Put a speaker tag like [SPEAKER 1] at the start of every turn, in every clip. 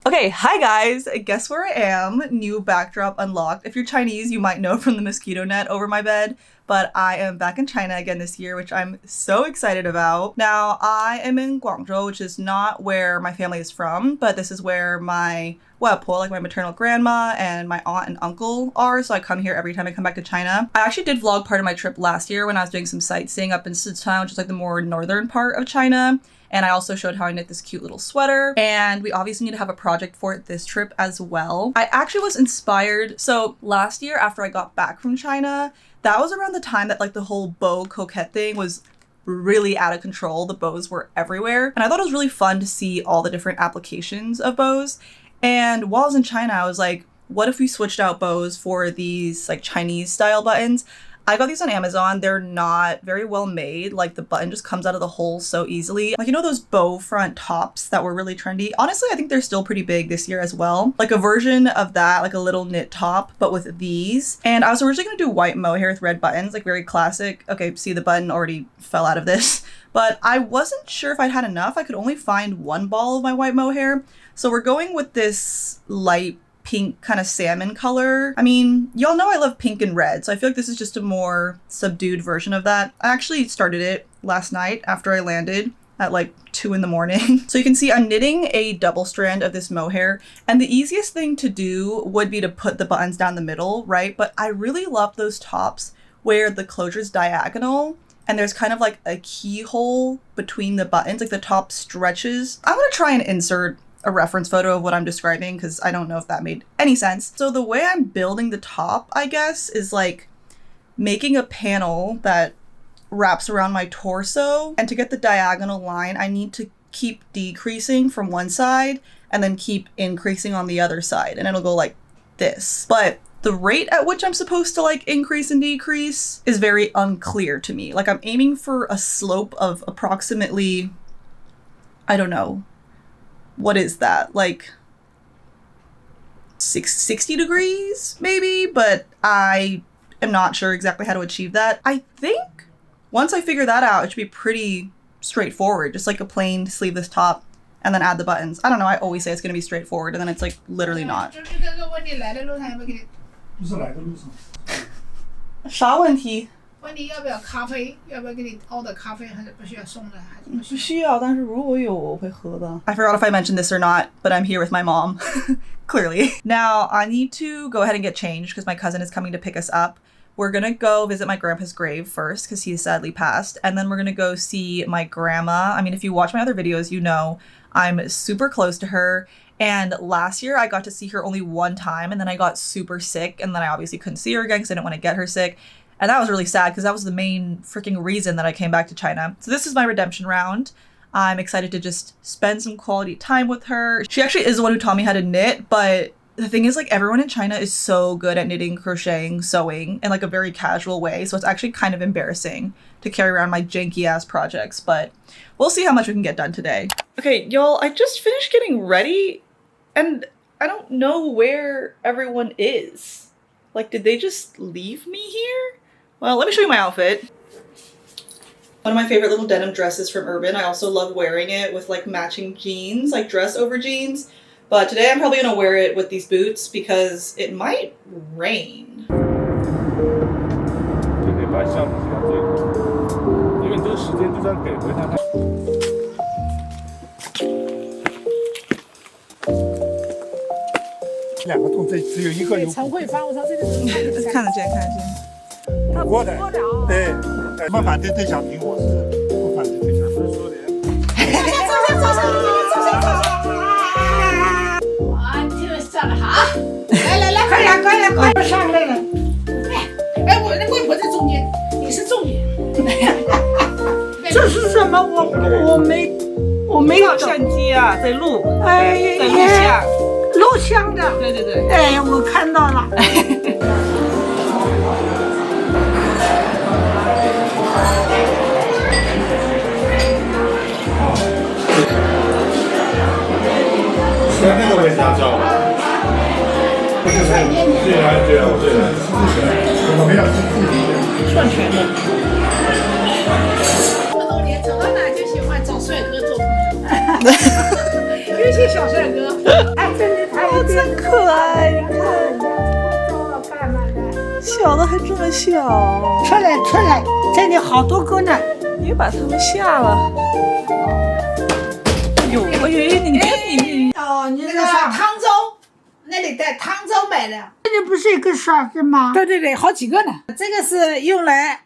[SPEAKER 1] Okay, hi guys! Guess where I am? New backdrop unlocked. If you're Chinese, you might know from the mosquito net over my bed, but I am back in China again this year, which I'm so excited about. Now, I am in Guangzhou, which is not where my family is from, but this is where my like my maternal grandma and my aunt and uncle are, so I come here every time I come back to China. I actually did vlog part of my trip last year when I was doing some sightseeing up in Sichuan, which is like the more northern part of China. And I also showed how I knit this cute little sweater. And we obviously need to have a project for it this trip as well. I actually was inspired. So last year after I got back from China, that was around the time that like the whole bow coquette thing was really out of control. The bows were everywhere. And I thought it was really fun to see all the different applications of bows. And while I was in China, I was like, what if we switched out bows for these like Chinese style buttons? I got these on Amazon. They're not very well made. Like the button just comes out of the hole so easily. Like, you know those bow front tops that were really trendy? Honestly, I think they're still pretty big this year as well. Like a version of that, like a little knit top, but with these. And I was originally gonna do white mohair with red buttons, like very classic. Okay, see, the button already fell out of this. But I wasn't sure if I'd had enough. I could only find one ball of my white mohair. So we're going with this light pink kind of salmon color. I mean, y'all know I love pink and red, so I feel like this is just a more subdued version of that. I actually started it last night after I landed at like 2 in the morning. So you can see I'm knitting a double strand of this mohair, and the easiest thing to do would be to put the buttons down the middle, right? But I really love those tops where the closure is diagonal and there's kind of like a keyhole between the buttons, like the top stretches. I'm gonna try and insert a reference photo of what I'm describing because I don't know if that made any sense. So the way I'm building the top, I guess, is like making a panel that wraps around my torso. And to get the diagonal line, I need to keep decreasing from one side and then keep increasing on the other side. And it'll go like this. But the rate at which I'm supposed to like increase and decrease is very unclear to me. Like I'm aiming for a slope of approximately, I don't know, what is that? Like 60 degrees maybe, but I am not sure exactly how to achieve that. I think once I figure that out, it should be pretty straightforward, just like a plain sleeveless top and then add the buttons. I don't know, I always say it's gonna be straightforward and then it's like literally not. 啥问题？
[SPEAKER 2] 问你要不要咖啡？要不要给你熬的咖啡？还是不需要送的？还是不需要？
[SPEAKER 1] 不需要，但是如果有我会喝的。I forgot if I mentioned this or not, but I'm here with my mom, clearly. Now I need to go ahead and get changed because my cousin is coming to pick us up. We're gonna go visit my grandpa's grave first because he sadly passed, and then we're gonna go see my grandma. I mean, if you watch my other videos, you know I'm super close to her. And last year I got to see her only one time, and then I got super sick, and then I obviously couldn't see her again because I didn't want to get her sick. And that was really sad because that was the main freaking reason that I came back to China. So this is my redemption round. I'm excited to just spend some quality time with her. She actually is the one who taught me how to knit, but the thing is, like, everyone in China is so good at knitting, crocheting, sewing in like a very casual way. So it's actually kind of embarrassing to carry around my janky ass projects, but we'll see how much we can get done today. Okay, y'all, I just finished getting ready and I don't know where everyone is. Like, did they just leave me here? Well, let me show you my outfit. One of my favorite little denim dresses from Urban. I also love wearing it with like matching jeans, like dress over jeans. But today I'm probably gonna wear it with these boots because it might rain.
[SPEAKER 3] 两个洞这只有一个有。
[SPEAKER 2] 陈慧芳，我说这个是
[SPEAKER 1] 看得见，看得见。
[SPEAKER 3] 补过的，对，我们反对邓小平，我是不反对邓小平。不是说的。
[SPEAKER 2] 啊，你听上了哈！来，快上来了！哎，我的外婆在中间，你是重点。
[SPEAKER 4] 这是什么？我没有
[SPEAKER 1] 相机啊，在录，
[SPEAKER 4] 哎，
[SPEAKER 1] 在录像，
[SPEAKER 4] 录像的。
[SPEAKER 1] 对对对。
[SPEAKER 4] 哎，我看到了。
[SPEAKER 3] 那个位置要照吗？不是最难，我没有
[SPEAKER 1] 算全的。
[SPEAKER 2] 这么多年，走到哪就喜欢找帅哥做朋友。谢谢小帅哥。
[SPEAKER 4] 哎，真的太
[SPEAKER 1] 真可爱，你看，
[SPEAKER 4] 糟了，干嘛的？
[SPEAKER 1] 小的还这么小，
[SPEAKER 4] 出来出来，这里好多个呢。
[SPEAKER 1] 你把它们下了。有，哎呦，你
[SPEAKER 4] 哦，你
[SPEAKER 2] 那个汤州，那里在汤州买的。
[SPEAKER 4] 这里不是一个刷子吗？
[SPEAKER 2] 对对对，好几个呢。这个是用来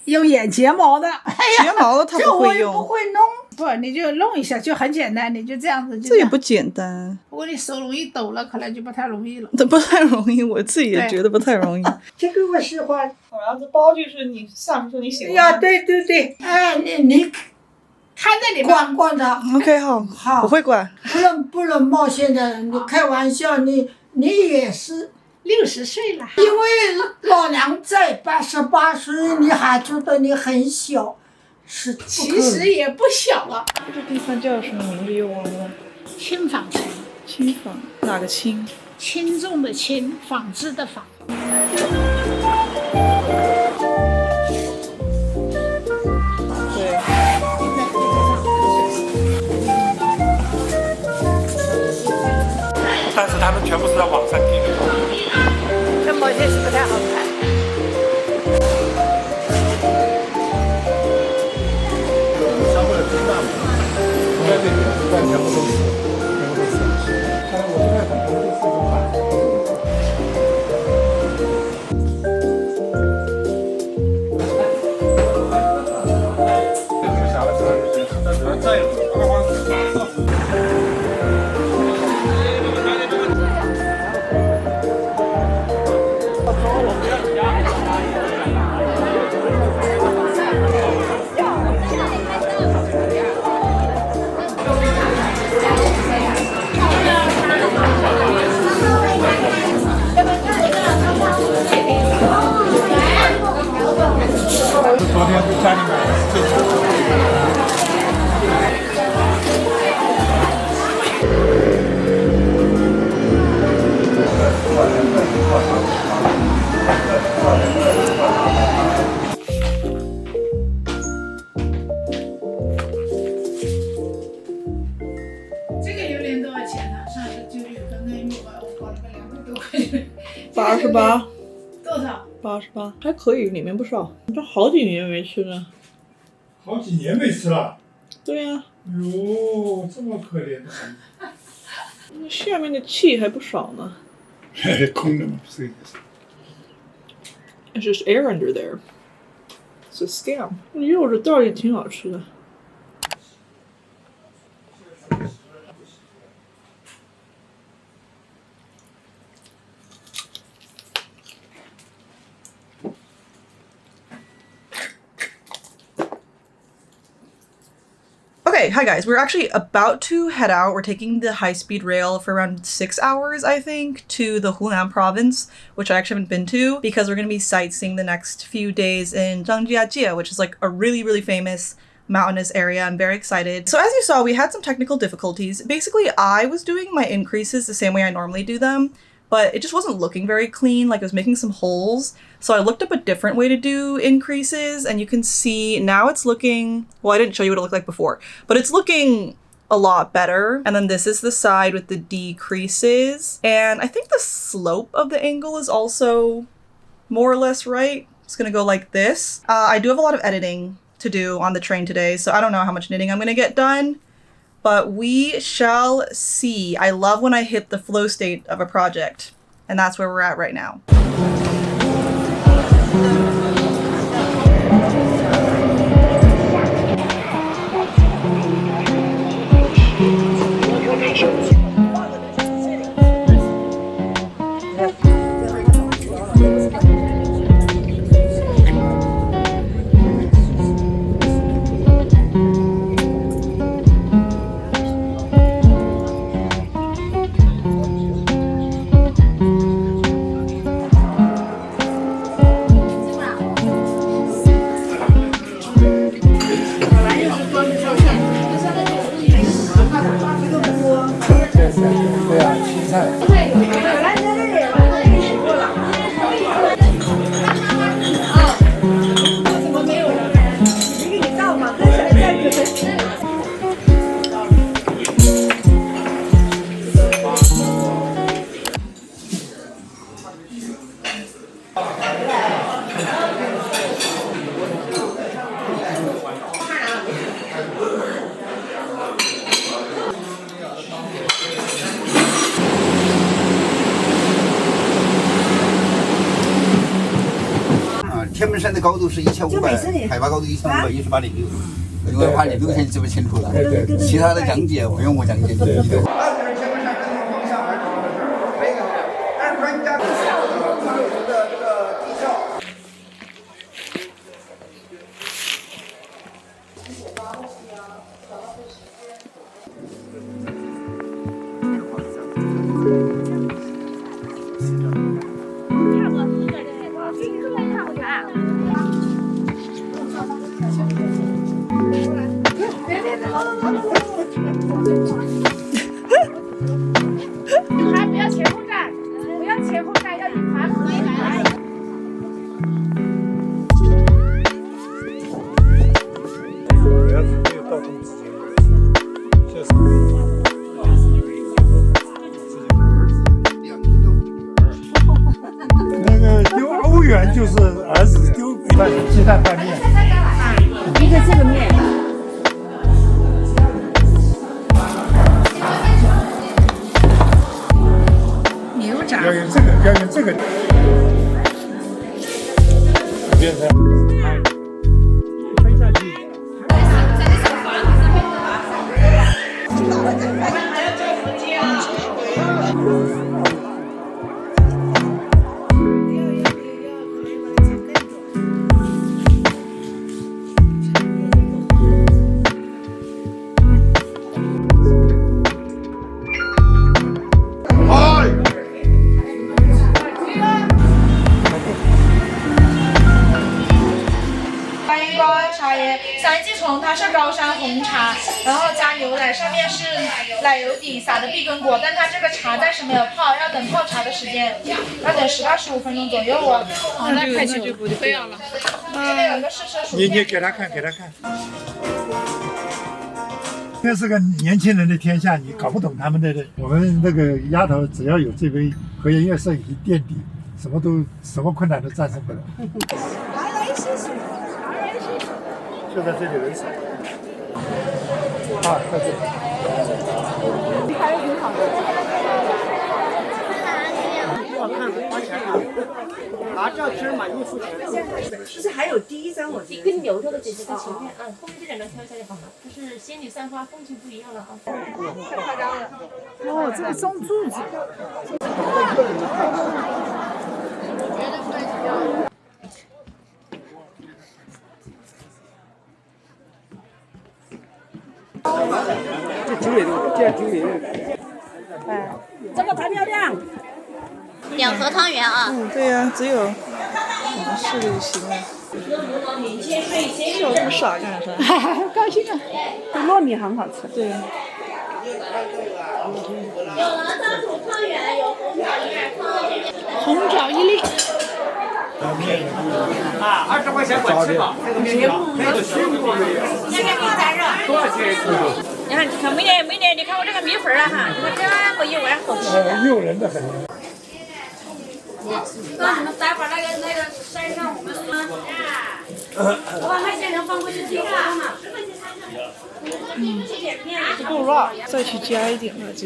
[SPEAKER 2] 用眼睫毛的。哎呀，
[SPEAKER 1] 睫毛的它
[SPEAKER 4] 这我也不
[SPEAKER 1] 不会用，
[SPEAKER 4] 会弄。
[SPEAKER 2] 不，你就弄一下，就很简单，你就这样子。就样
[SPEAKER 1] 这也不简单，
[SPEAKER 2] 不过你手容易抖了，可能就不太容易了。
[SPEAKER 1] 这不太容易，我自己也觉得不太容易。
[SPEAKER 4] 这个我喜欢。
[SPEAKER 1] 然后这包就是你上说你喜
[SPEAKER 4] 呀，对对对，哎，你
[SPEAKER 2] 看这里吧，
[SPEAKER 4] 管的
[SPEAKER 1] OK， 好，
[SPEAKER 4] 好
[SPEAKER 1] 我会管。
[SPEAKER 4] 不能冒险的，你开玩笑，你也是。
[SPEAKER 2] 60岁了。
[SPEAKER 4] 因为老娘在88岁，你还觉得你很小，是不可
[SPEAKER 2] 其实也不小了。
[SPEAKER 1] 这地方叫什么名字又忘了？
[SPEAKER 2] 轻纺城，
[SPEAKER 1] 轻纺，哪个轻？
[SPEAKER 2] 轻重的轻，纺织的纺。
[SPEAKER 1] 对。
[SPEAKER 3] 但是他们全部是在网上订的。
[SPEAKER 2] 这毛线是不太好看。
[SPEAKER 3] 消费者最大嘛，应该这边全部都是，全部都是。看来我现在很多都是这种版。这个下来是但是再有二万四。 昨天在家里买的最常见的。
[SPEAKER 2] 这个榴莲多少钱呢？上次就有个嫩肉吧，我搞了个200多块钱。
[SPEAKER 1] 88，
[SPEAKER 2] 多少
[SPEAKER 1] ？88，还可以，里面不少。都好几年没吃了。
[SPEAKER 3] 好几年没吃了。
[SPEAKER 1] 对呀、
[SPEAKER 3] 哟，这么可怜的。
[SPEAKER 1] 那下面的气还不少呢。
[SPEAKER 3] 空的嘛，不是。
[SPEAKER 1] It's just air under there. It's a scam. 柚子倒也挺好吃的。Okay, hi guys. We're actually about to head out. We're taking the high-speed rail for around 6 hours, I think, to the Hunan province, which I actually haven't been to, because we're going to be sightseeing the next few days in Zhangjiajie, which is like a really, really famous mountainous area. I'm very excited. So as you saw, we had some technical difficulties. Basically, I was doing my increases the same way I normally do them, but it just wasn't looking very clean. Like, it was making some holes. So I looked up a different way to do increases, and you can see now it's looking, well, I didn't show you what it looked like before, but it's looking a lot better. And then this is the side with the decreases. And I think the slope of the angle is also more or less right. It's gonna go like this. I do have a lot of editing to do on the train today, so I don't know how much knitting I'm gonna get done, but we shall see. I love when I hit the flow state of a project, and that's where we're at right now.
[SPEAKER 5] 天门山的高度是1500，海拔高度1518.6，因为怕你路线记不清楚了。其他的讲解不用我讲解，你记得。
[SPEAKER 2] 还不要前后站，不要前后站，要引盘回来。
[SPEAKER 3] 不要没有到动之间，那个丢欧元就是儿子丢鸡蛋拌面。
[SPEAKER 2] 一个这个面。牛掌。
[SPEAKER 3] 要用这个，要用这个。变成。分下去。
[SPEAKER 2] 三季虫它是高山红茶，然后加牛奶，上面是奶油底撒的碧根果，但它这个茶暂时没有泡，要等泡茶的时间，要等10到15分钟左右哦。好，那太久不要了。这边有个试车薯片。
[SPEAKER 3] 你给他看，给他看。这是个年轻人的天下，你搞不懂他们的。我们那个丫头只要有这杯和颜悦色以及垫底，什么困难都战胜不了。
[SPEAKER 2] 来试试。
[SPEAKER 3] 就在这里人少。啊，在这里。
[SPEAKER 2] 拍的挺好的。
[SPEAKER 6] 好看，花钱啊！拿照片满意付钱。
[SPEAKER 7] 不是还有第一张，我觉得跟牛肉的这些在前面，后面这两张挑一下就好了。就是仙女散花，风情不一样了啊！
[SPEAKER 2] 太夸张了。哦，这个装柱子。
[SPEAKER 6] 这经理，这经理。
[SPEAKER 2] 哎，这个才漂亮。
[SPEAKER 8] 2盒汤圆啊。
[SPEAKER 1] 对呀，只有我们试就行了。笑这么傻干啥？
[SPEAKER 2] 高兴啊！这糯米很好吃。对。
[SPEAKER 8] 有了张煮汤圆，有
[SPEAKER 2] 红枣1粒。
[SPEAKER 6] 啊，20块钱管吃饱，那个面条，那个水果没有。多少钱一个？
[SPEAKER 7] 你看，每年，你看我这个米粉啊哈，你看这么一碗好吃。
[SPEAKER 3] 诱人的很。
[SPEAKER 7] 那你们待会儿那个山上我们我把那现成放过去提了嘛。
[SPEAKER 1] 不够辣，再去加一点辣椒。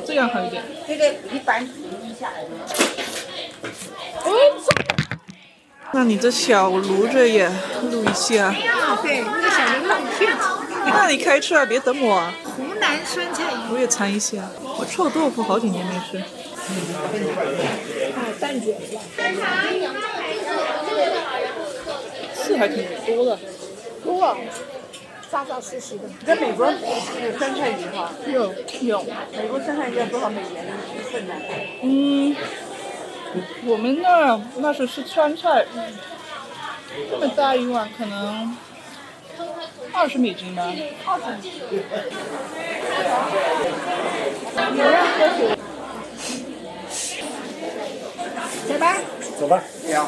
[SPEAKER 1] 这样好一点。
[SPEAKER 7] 这个一般一下。
[SPEAKER 1] 那你这小炉子也录一下。
[SPEAKER 2] 对，那个小牛肉片。
[SPEAKER 1] 那你开车啊，别等我啊。
[SPEAKER 2] 湖南酸菜鱼。
[SPEAKER 1] 我也尝一下。我臭豆腐好几年没吃。
[SPEAKER 2] 蛋卷吧。
[SPEAKER 1] 是还挺多的。
[SPEAKER 2] 多，扎扎实实的。
[SPEAKER 6] 在美国有酸菜鱼哈？
[SPEAKER 1] 有。
[SPEAKER 6] 美国酸菜鱼要多少美元一份呢？
[SPEAKER 1] 我们那是吃川菜，这么大一碗可能20美金吧。
[SPEAKER 2] 走吧。
[SPEAKER 3] 走吧。
[SPEAKER 5] 对呀。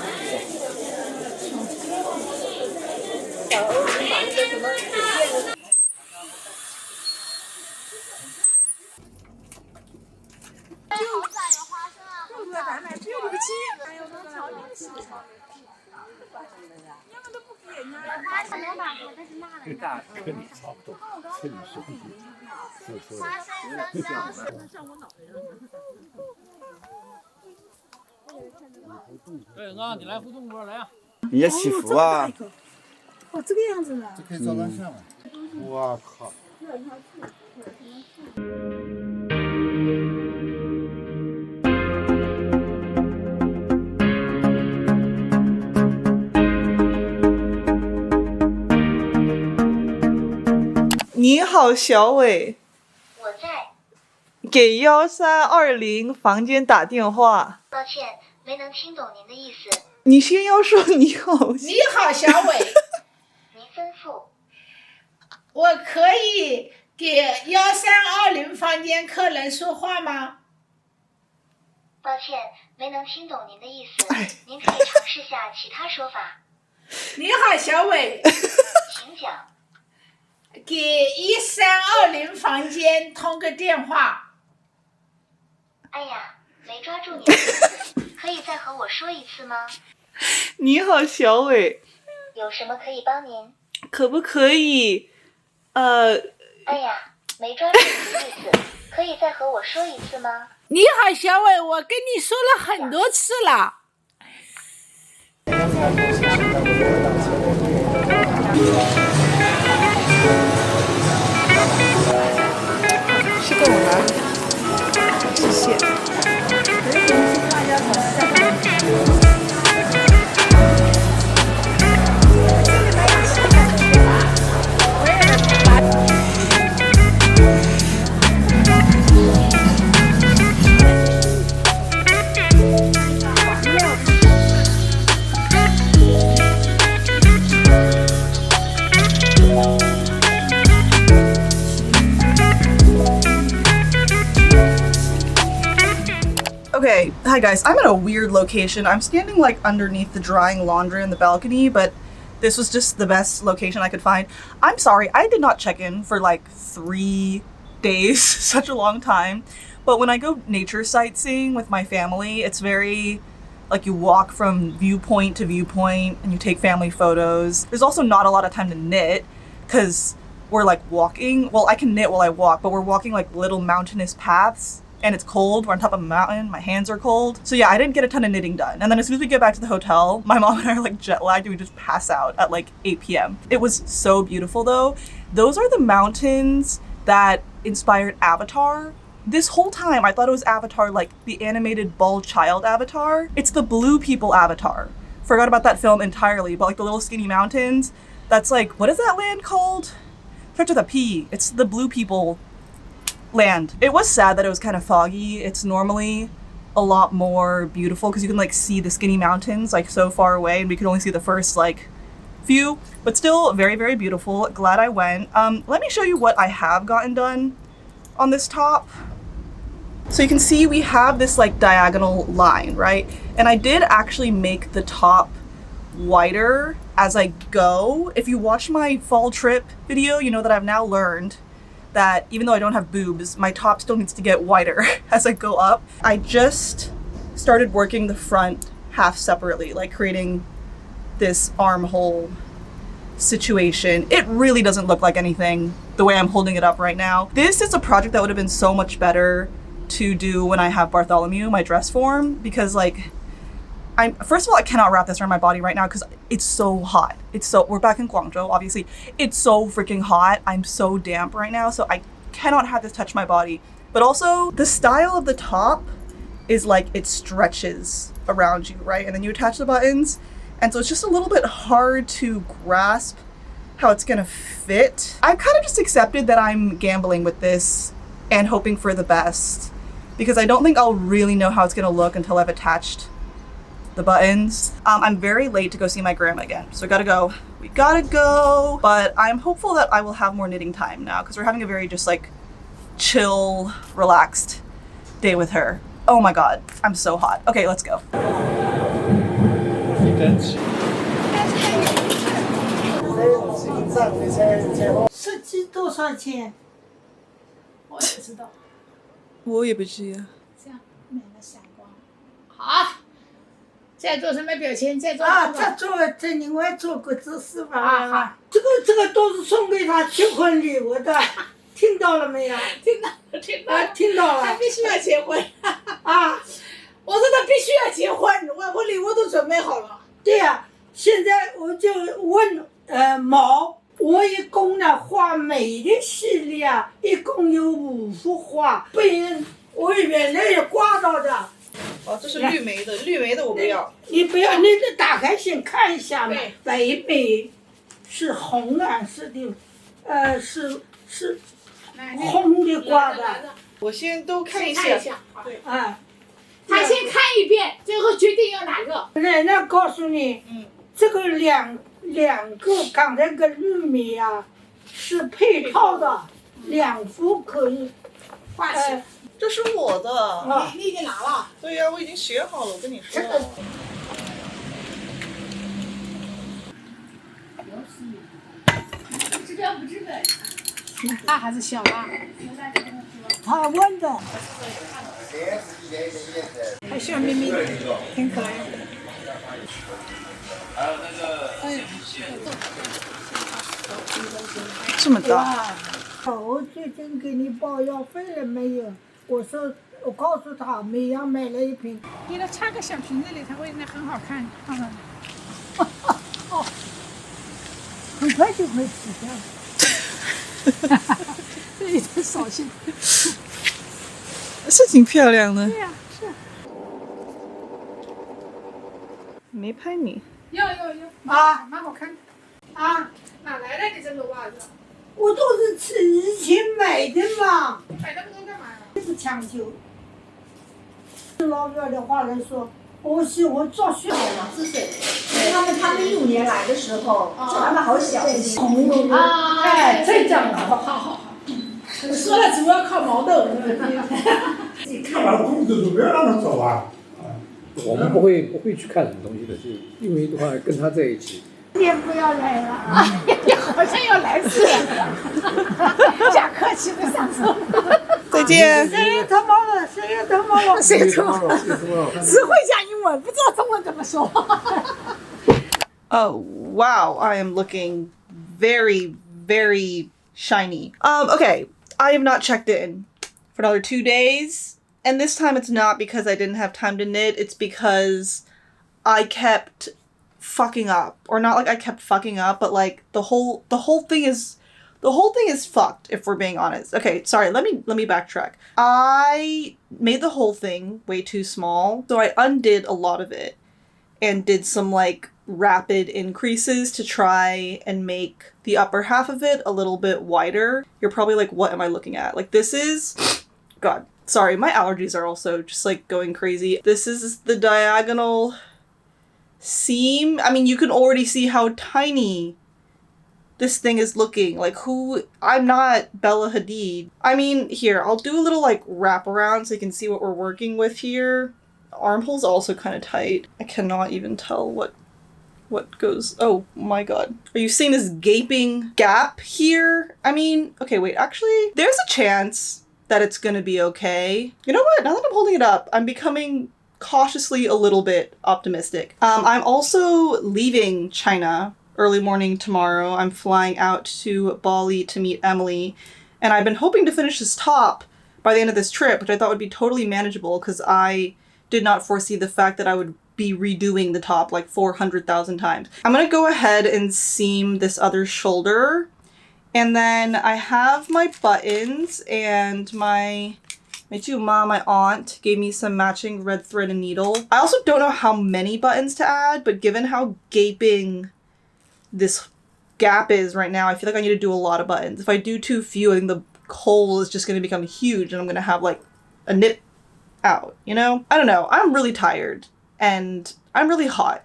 [SPEAKER 3] 最大跟你差不多，是你兄弟，是。
[SPEAKER 6] 对啊，你来互动波来啊！
[SPEAKER 5] 你要祈福啊！
[SPEAKER 4] 哦，这个样子的。
[SPEAKER 3] 这可以照张相了。我靠！
[SPEAKER 1] 你好，小伟。
[SPEAKER 8] 我在。
[SPEAKER 1] 给1320房间打电话。
[SPEAKER 8] 抱歉，没能听懂您的意思。
[SPEAKER 1] 你先要说你好。
[SPEAKER 2] 你好，小伟。
[SPEAKER 8] 您吩咐。
[SPEAKER 2] 我可以给1320房间客人说话吗？
[SPEAKER 8] 抱歉，没能听懂您的意思。您可以尝试下其他说法。
[SPEAKER 2] 你好，小伟。
[SPEAKER 8] 请讲。
[SPEAKER 2] 给1320房间通个电话。
[SPEAKER 8] 哎呀，没抓住你的意思，可以再和我说一次吗？
[SPEAKER 1] 你好，小伟。
[SPEAKER 8] 有什么可以帮您？
[SPEAKER 1] 可不可以？
[SPEAKER 8] 哎呀，没抓住你的意思，可以再和我说一次吗？
[SPEAKER 2] 你好，小伟，我跟你说了很多次了。
[SPEAKER 1] 是个我拿。谢谢。Okay, hi guys, I'm in a weird location. I'm standing like underneath the drying laundry in the balcony, but this was just the best location I could find. I'm sorry, I did not check in for like 3 days, such a long time. But when I go nature sightseeing with my family, it's very like you walk from viewpoint to viewpoint and you take family photos. There's also not a lot of time to knit because we're like walking. Well, I can knit while I walk, but we're walking like little mountainous paths. And it's cold, we're on top of a mountain, my hands are cold. So yeah, I didn't get a ton of knitting done. And then as soon as we get back to the hotel, my mom and I are like jet lagged and we just pass out at like 8 p.m. It was so beautiful though. Those are the mountains that inspired Avatar. This whole time I thought it was Avatar, like the animated bald child Avatar. It's the blue people Avatar. Forgot about that film entirely, but like the little skinny mountains, that's like, what is that land called? Starts with a P. It's the blue people land. It was sad that it was kind of foggy. It's normally a lot more beautiful because you can like see the skinny mountains like so far away and we could only see the first like few, but still very, very beautiful. Glad I went. Let me show you what I have gotten done on this top. So you can see we have this like diagonal line, right? And I did actually make the top wider as I go. If you watch my fall trip video, you know that I've now learned that even though I don't have boobs, my top still needs to get wider as I go up. I just started working the front half separately, like creating this armhole situation. It really doesn't look like anything the way I'm holding it up right now. This is a project that would have been so much better to do when I have Bartholomew, my dress form, because like, first of all, I cannot wrap this around my body right now because it's so hot. We're back in Guangzhou, obviously. It's so freaking hot. I'm so damp right now, so I cannot have this touch my body. But also, the style of the top is like it stretches around you, right? And then you attach the buttons. And so it's just a little bit hard to grasp how it's gonna fit. I've kind of just accepted that I'm gambling with this and hoping for the best because I don't think I'll really know how it's gonna look until I've attached the buttons. I'm very late to go see my grandma again, so we gotta go, but I'm hopeful that I will have more knitting time now because we're having a very just like chill, relaxed day with her. Oh my god, I'm so hot. Okay, let's go.
[SPEAKER 4] 设计多少钱？
[SPEAKER 2] 我也不知道。
[SPEAKER 1] 我也不知道。
[SPEAKER 2] 这样买了闪光。好，再做什么表情？再做
[SPEAKER 4] 啊，再另外做个姿势吧。
[SPEAKER 2] 好。
[SPEAKER 4] 这个都是送给他结婚礼物的，听到了没有？
[SPEAKER 2] 听到了。
[SPEAKER 4] 听到了。
[SPEAKER 2] 他必须要结婚。
[SPEAKER 4] 啊！
[SPEAKER 2] 我说他必须要结婚。
[SPEAKER 4] 我都准备好了。对呀，现在我就问毛，我一共呢画美的系列啊，一共有5幅画，被我原来也挂到的。
[SPEAKER 1] 哦，这是绿莓的，绿莓的我不要。
[SPEAKER 4] 你不要，你得打开先看一下嘛。北美是红蓝色的，是红的挂的。
[SPEAKER 1] 我先都看一下。对。
[SPEAKER 4] 啊。
[SPEAKER 6] 他先看一遍，最后决定要哪个。
[SPEAKER 4] 奶奶告诉你，这个两个刚才个绿莓啊，是配套的，2幅可以
[SPEAKER 6] 画起。
[SPEAKER 1] 这是我的。
[SPEAKER 6] 你已经拿了？
[SPEAKER 1] 对呀，我已经写好了，我跟你说。
[SPEAKER 6] 这个不这个，大还是小啊？
[SPEAKER 4] 他问的。
[SPEAKER 6] 还笑眯眯的，挺可爱的。
[SPEAKER 5] 还有那个，
[SPEAKER 1] 这么大。
[SPEAKER 4] 我最近给你报药费了没有？我说，我告诉他，每样买了1瓶。
[SPEAKER 6] 给它插个小瓶子里，它会那很好看，看看。
[SPEAKER 4] 哦，很快就会死掉。
[SPEAKER 6] 这一点扫兴。
[SPEAKER 1] 是挺漂亮的。
[SPEAKER 6] 对呀，是。
[SPEAKER 1] 没拍你。
[SPEAKER 6] 要啊，蛮好看的。啊，哪来的你这个袜子？
[SPEAKER 4] 我都是以前买的嘛。
[SPEAKER 6] 买那么多干嘛呀？
[SPEAKER 4] 不是强求。老表的话来说，我喜欢做雪。
[SPEAKER 9] 4岁。他们15年来的时候，他们好小。
[SPEAKER 6] 啊，哎，这样的，好。说了主要靠毛豆。
[SPEAKER 3] 看完了工资就不要让他走啊。
[SPEAKER 10] 我们不会去看什么东西的，就因为的话跟他在一起。
[SPEAKER 4] 你也不要来了。
[SPEAKER 6] 你好像要来似的。假客气的上车。
[SPEAKER 1] 再见。
[SPEAKER 4] 谁也他妈了，谁也他妈了。
[SPEAKER 6] 谁他妈了？只会讲英文，不知道中文怎么说。
[SPEAKER 1] Oh, wow, I am looking very, very shiny. Okay, I have not checked in for another 2 days. And this time it's not because I didn't have time to knit, it's because I kept fucking up. Or not like I kept fucking up, but like the whole thing is fucked, if we're being honest. Okay, sorry, let me backtrack. I made the whole thing way too small, so I undid a lot of it and did some like rapid increases to try and make the upper half of it a little bit wider. You're probably like, what am I looking at? Like this is, God, sorry, my allergies are also just like going crazy. This is the diagonal seam. I mean, you can already see how tiny this thing is looking. Like I'm not Bella Hadid. I mean, here, I'll do a little like wrap around so you can see what we're working with here. Armhole's also kind of tight. I cannot even tell what goes. Oh my god. Are you seeing this gaping gap here? I mean, okay, wait, actually, there's a chance that it's gonna be okay. You know what? Now that I'm holding it up, I'm becoming cautiously a little bit optimistic. I'm also leaving China early morning tomorrow. I'm flying out to Bali to meet Emily, and I've been hoping to finish this top by the end of this trip, which I thought would be totally manageable because I did not foresee the fact that I would be redoing the top like 400,000 times. I'm gonna go ahead and seam this other shoulder, and then I have my buttons, and my aunt gave me some matching red thread and needle. I also don't know how many buttons to add, but given how gaping this gap is right now, I feel like I need to do a lot of buttons. If I do too few, I think the hole is just going to become huge and I'm going to have like a nip out, you know? I don't know. I'm really tired and I'm really hot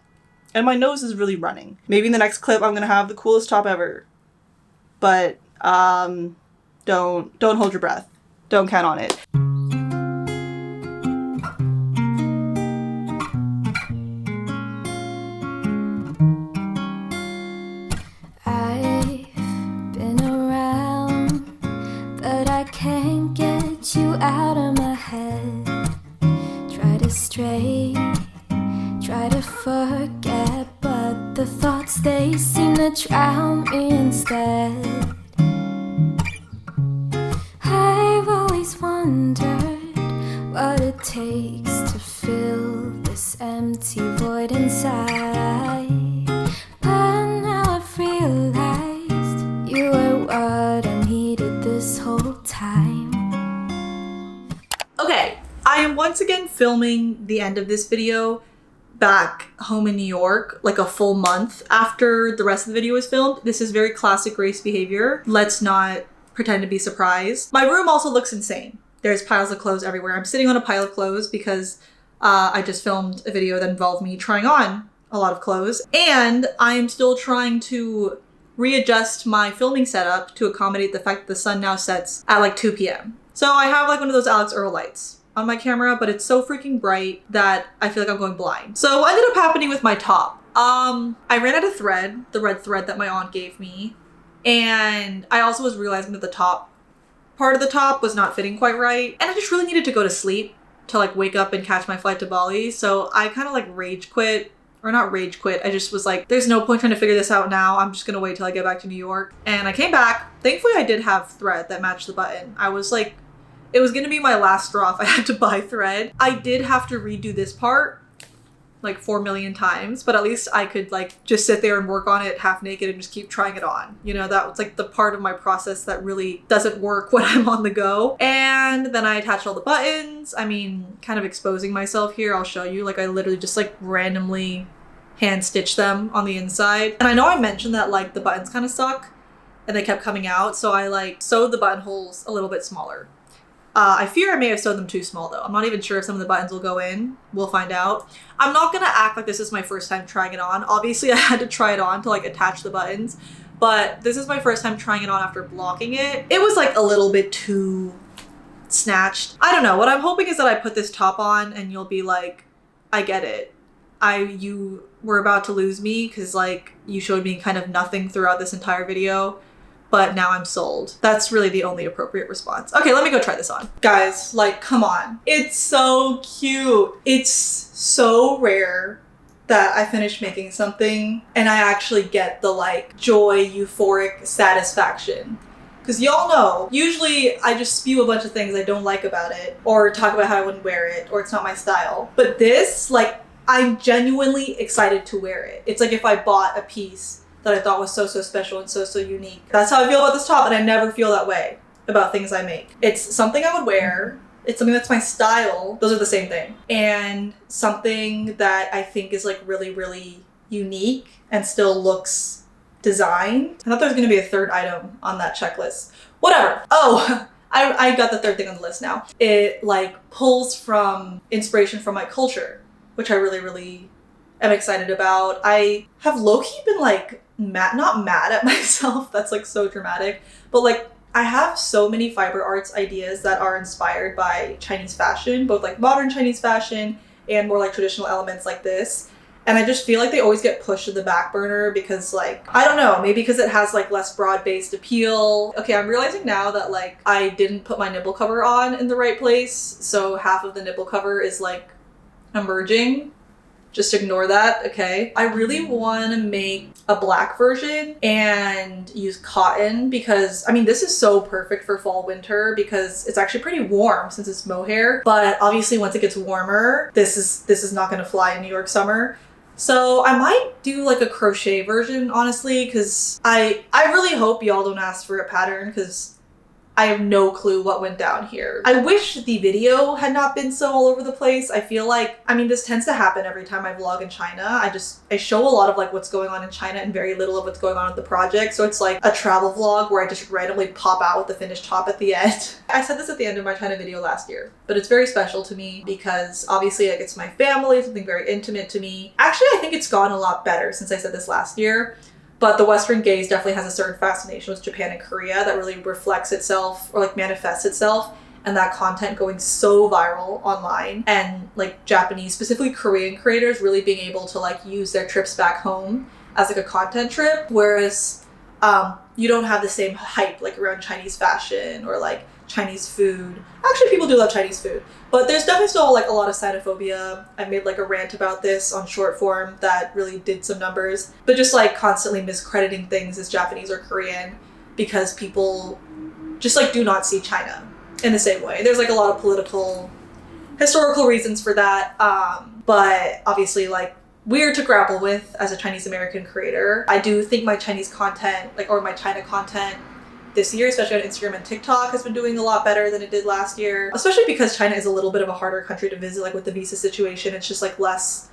[SPEAKER 1] and my nose is really running. Maybe in the next clip I'm going to have the coolest top ever. But don't hold your breath. Don't count on it.
[SPEAKER 11] Out of my head, try to stray, try to forget, but the thoughts, they seem to drown me instead. I've always wondered what it takes to fill this this empty void inside. But now I've realized you were what I needed this whole time.
[SPEAKER 1] Okay, I am once again filming the end of this video back home in New York, like a full month after the rest of the video was filmed. This is very classic Grace behavior. Let's not pretend to be surprised. My room also looks insane. There's piles of clothes everywhere. I'm sitting on a pile of clothes because I just filmed a video that involved me trying on a lot of clothes. And I am still trying to readjust my filming setup to accommodate the fact that the sun now sets at like 2 p.m. So I have like one of those Alex Earl lights on my camera, but it's so freaking bright that I feel like I'm going blind. So what ended up happening with my top? I ran out of thread, the red thread that my aunt gave me. And I also was realizing that the top part of the top was not fitting quite right. And I just really needed to go to sleep to like wake up and catch my flight to Bali. So I kind of like rage quit, or not rage quit. I just was like, there's no point trying to figure this out now. I'm just gonna wait till I get back to New York. And I came back. Thankfully I did have thread that matched the button. I was like, it was gonna be my last straw if I had to buy thread. I did have to redo this part like 4 million times, but at least I could like just sit there and work on it half naked and just keep trying it on. You know, that was like the part of my process that really doesn't work when I'm on the go. And then I attached all the buttons. I mean, kind of exposing myself here. I'll show you. Like I literally just like randomly hand stitched them on the inside. And I know I mentioned that like the buttons kind of suck and they kept coming out. So I like sewed the buttonholes a little bit smaller. I fear I may have sewed them too small though. I'm not even sure if some of the buttons will go in. We'll find out. I'm not gonna act like this is my first time trying it on. Obviously I had to try it on to like attach the buttons, but this is my first time trying it on after blocking it. It was like a little bit too snatched. I don't know. What I'm hoping is that I put this top on and you'll be like, I get it. You were about to lose me because like you showed me kind of nothing throughout this entire video. But now I'm sold. That's really the only appropriate response. Okay, let me go try this on. Guys, like, come on. It's so cute. It's so rare that I finish making something and I actually get the like joy, euphoric satisfaction. Because y'all know, usually I just spew a bunch of things I don't like about it or talk about how I wouldn't wear it or it's not my style. But this, like, I'm genuinely excited to wear it. It's like if I bought a piece that I thought was so special and so unique. That's how I feel about this top, and I never feel that way about things I make. It's something I would wear, it's something that's my style, those are the same thing, and something that I think is like really unique and still looks designed. I thought there was gonna be a third item on that checklist. Whatever. Oh, I got the third thing on the list now. It like pulls from inspiration from my culture, which I really am excited about. I have low-key been like not mad at myself, that's like so dramatic, but like I have so many fiber arts ideas that are inspired by Chinese fashion, both like modern Chinese fashion and more like traditional elements like this. And I just feel like they always get pushed to the back burner because like, I don't know, maybe because it has like less broad-based appeal. Okay, I'm realizing now that like I didn't put my nipple cover on in the right place. So half of the nipple cover is like emerging. Just ignore that, okay? I really want to make a black version and use cotton because, I mean, this is so perfect for fall, winter because it's actually pretty warm since it's mohair. But obviously once it gets warmer, this is not going to fly in New York summer. So I might do like a crochet version, honestly, because I really hope y'all don't ask for a pattern because I have no clue what went down here. I wish the video had not been so all over the place. I feel like, I mean, this tends to happen every time I vlog in China. I show a lot of like what's going on in China and very little of what's going on with the project. So it's like a travel vlog where I just randomly pop out with the finished top at the end. I said this at the end of my China video last year, but it's very special to me because obviously like it's my family, something very intimate to me. Actually, I think it's gone a lot better since I said this last year. But the Western gaze definitely has a certain fascination with Japan and Korea that really reflects itself or like manifests itself, and that content going so viral online, and like Japanese, specifically Korean creators really being able to like use their trips back home as like a content trip, whereas you don't have the same hype like around Chinese fashion or like Chinese food. Actually, people do love Chinese food, but there's definitely still like a lot of xenophobia. I made like a rant about this on short form that really did some numbers, but just like constantly miscrediting things as Japanese or Korean because people just like do not see China in the same way. There's like a lot of political historical reasons for that. But obviously, like, weird to grapple with as a Chinese American creator. I do think my Chinese content, like, or my China content this year, especially on Instagram and TikTok, has been doing a lot better than it did last year. Especially because China is a little bit of a harder country to visit, like with the visa situation. It's just like less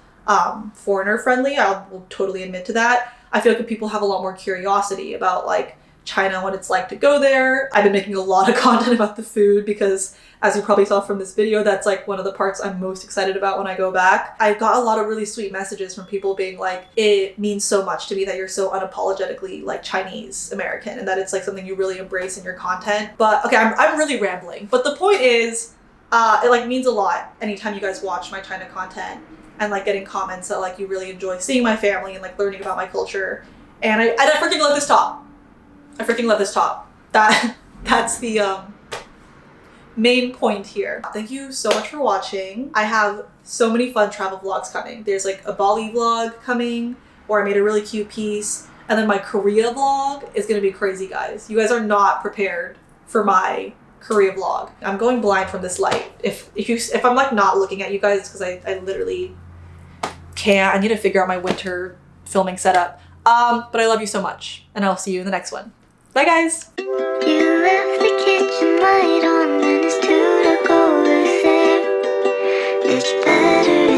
[SPEAKER 1] foreigner friendly. I'll totally admit to that. I feel like people have a lot more curiosity about like China, what it's like to go there. I've been making a lot of content about the food because, as you probably saw from this video, that's like one of the parts I'm most excited about when I go back. I got a lot of really sweet messages from people being like, it means so much to me that you're so unapologetically like Chinese American and that it's like something you really embrace in your content. But okay, I'm really rambling. But the point is, it like means a lot anytime you guys watch my China content and like getting comments that like you really enjoy seeing my family and like learning about my culture. And I freaking love this top. I freaking love this top. That's the main point here. Thank you so much for watching. I have so many fun travel vlogs coming. There's like a Bali vlog coming where I made a really cute piece. And then my Korea vlog is gonna be crazy, guys. You guys are not prepared for my Korea vlog. I'm going blind from this light. If I'm like not looking at you guys, because I literally can't. I need to figure out my winter filming setup. But I love you so much and I'll see you in the next one. Bye guys!
[SPEAKER 11] You left the kitchen light on and it's 2 to go there. It's better